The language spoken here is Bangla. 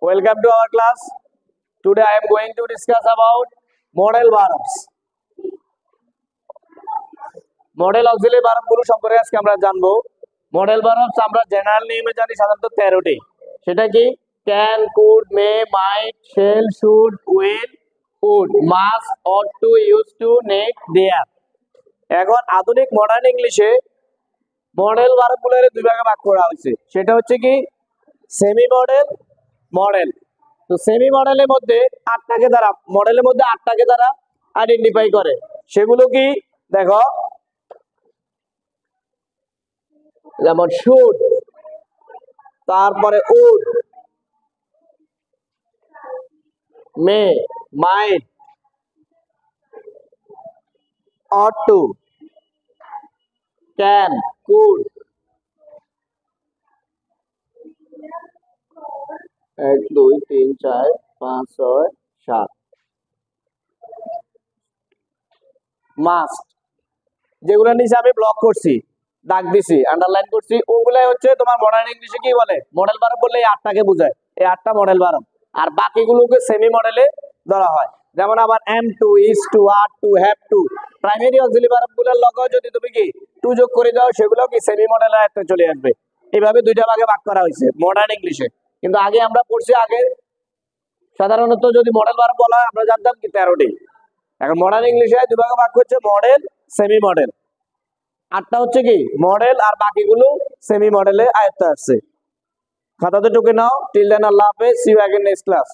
Welcome to our class. Today I am going to discuss about modal verbs. Modal auxiliary verb গুলো সম্পর্কে আজকে আমরা জানবো। মডেল ভার্বস আমরা জেনারেল নেমে জানি সাধারণত 13টি। সেটা কি? Can, could, may, might, shall, should, will, would, must, ought to, use to, need, dare. এখন আধুনিক মডার্ন ইংলিশে মডেল ভার্বগুলোর দুই ভাগে ভাগ করা হয়েছে। সেটা হচ্ছে কি সেমি মডেল, মডেল। তো সেমি মডেলের মধ্যে আটটাকে দ্বারা মডেলের মধ্যে আটটাকে দ্বারা আইডেন্টিফাই করে। সেগুলো কি দেখো, যেমন শুড, তারপরে would, may, might, ought to, can, could, 1 2 3 4 5 6 7 must, যেগুলো নিচে আমি ব্লক করছি, দাগ দিছি, আন্ডারলাইন করছি, ওগুলাই হচ্ছে তোমার মডার্ন ইংলিশে কি বলে মডেল ভার্ব বললে এই আটটাকে বোঝায়। এই আটটা মডেল ভার্ব। আর বাকিগুলোকে সেমি মডেলে ধরা হয়। যেমন আবার am to, is to, are to, have to, primary auxiliary ভার্বগুলোর লগেও যদি তুমি কি টু যোগ করে দাও সেগুলো কি সেমি মডেলে একটা চলে আসবে। এইভাবে দুইটা ভাগে ভাগ করা হয়েছে মডার্ন ইংলিশে। কিন্তু আগে আমরা পড়ছি, আগে সাধারণত যদি মডেল ভার্ব বলা হয় আমরা জানতাম কি 13টি। এখন মডার্ন ইংলিশে দুই ভাগে ভাগ হচ্ছে মডেল, সেমি মডেল। আটটা হচ্ছে কি মডেল আর বাকিগুলো সেমি মডেলে আয়ত্তে আসছে। খাতাতে টুকে নাও। টিল দেন, আল্লাহ হাফেজ। See you again next class.